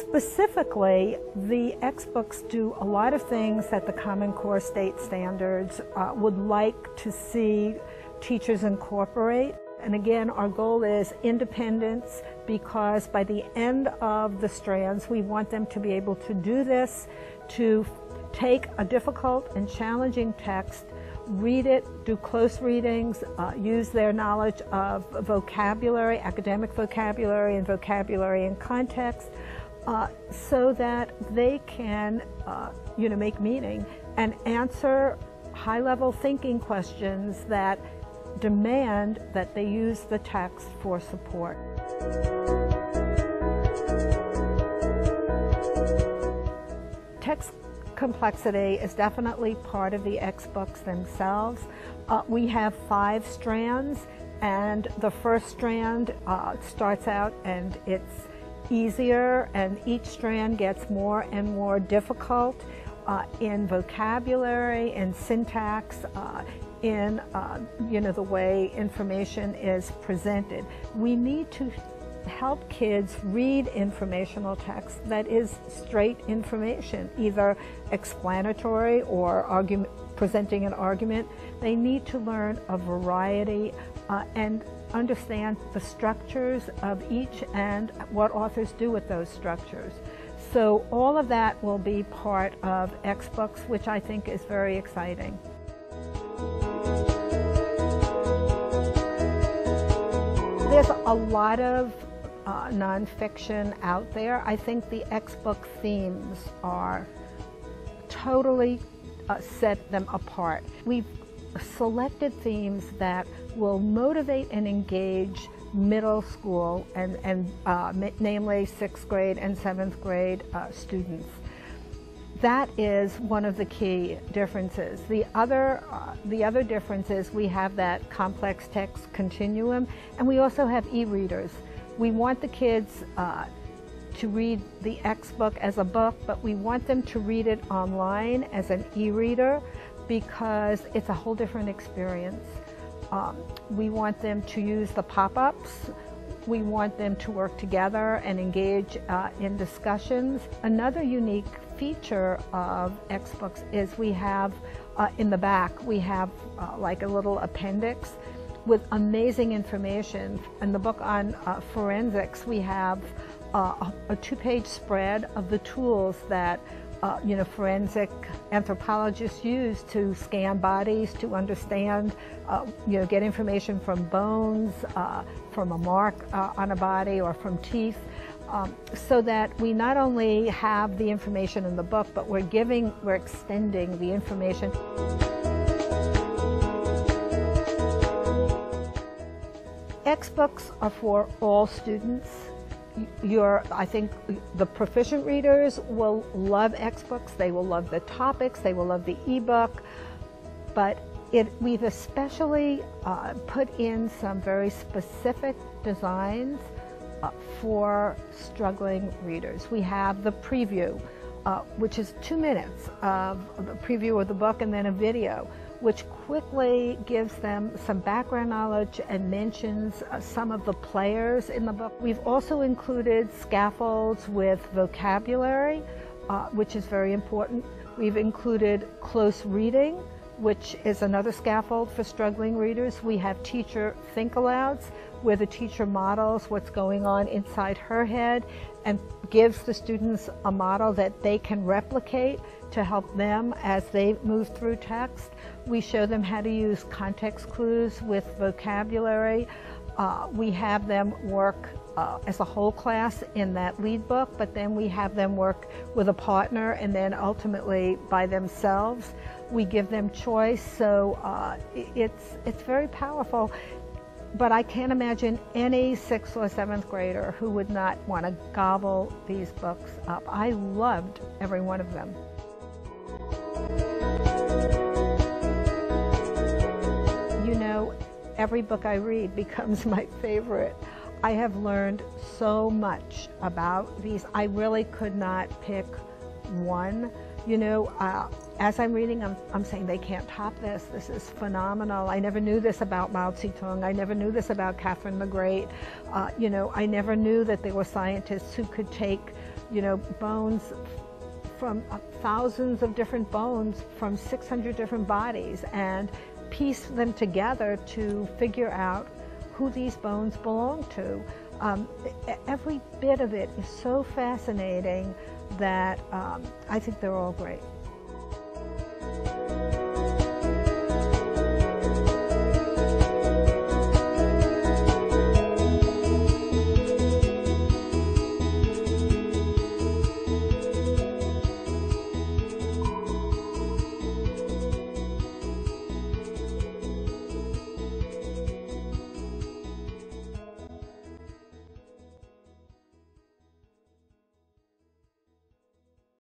Specifically, the XBOOKS do a lot of things that the Common Core state standards would like to see teachers incorporate. And again, our goal is independence, because by the end of the strands, we want them to be able to do this, to take a difficult and challenging text, read it, do close readings, use their knowledge of vocabulary, academic vocabulary and vocabulary in context, so that they can make meaning and answer high-level thinking questions that demand that they use the text for support. Text complexity is definitely part of the XBOOKS themselves. We have 5 strands, and the first strand starts out and it's easier, and each strand gets more and more difficult in vocabulary and syntax, in the way information is presented. We need to help kids read informational text that is straight information, either explanatory or presenting an argument. They need to learn a variety and understand the structures of each and what authors do with those structures. So all of that will be part of XBOOKS, which I think is very exciting. There's a lot of nonfiction out there. I think the XBOOK themes are totally set them apart. We've selected themes that will motivate and engage middle school and namely 6th grade and 7th grade students. That is one of the key differences. The other difference is we have that complex text continuum, and we also have e-readers. We want the kids to read the XBOOK as a book, but we want them to read it online as an e-reader because it's a whole different experience. We want them to use the pop-ups. We want them to work together and engage in discussions. Another unique feature of XBOOKS is we have in the back, we have like a little appendix with amazing information. In the book on forensics, we have a 2-page spread of the tools that forensic anthropologists use to scan bodies, to understand, get information from bones, from a mark on a body, or from teeth, so that we not only have the information in the book, but we're extending the information. XBOOKS are for all students. I think the proficient readers will love XBOOKS. They will love the topics. They will love the ebook. But we've especially put in some very specific designs for struggling readers. We have the preview, which is 2 minutes of the preview of the book, and then a video, which quickly gives them some background knowledge and mentions some of the players in the book. We've also included scaffolds with vocabulary, which is very important. We've included close reading, which is another scaffold for struggling readers. We have teacher think-alouds, where the teacher models what's going on inside her head and gives the students a model that they can replicate to help them as they move through text. We show them how to use context clues with vocabulary. We have them work as a whole class in that lead book, but then we have them work with a partner and then ultimately by themselves. We give them choice, so it's very powerful. But I can't imagine any 6th or 7th grader who would not want to gobble these books up. I loved every one of them. Every book I read becomes my favorite. I have learned so much about these. I really could not pick one. You know, as I'm reading, I'm saying they can't top this. This is phenomenal. I never knew this about Mao Zedong. I never knew this about Catherine the Great. You know, I never knew that there were scientists who could take, you know, bones from thousands of different bones from 600 different bodies and piece them together to figure out who these bones belong to. Every bit of it is so fascinating that I think they're all great.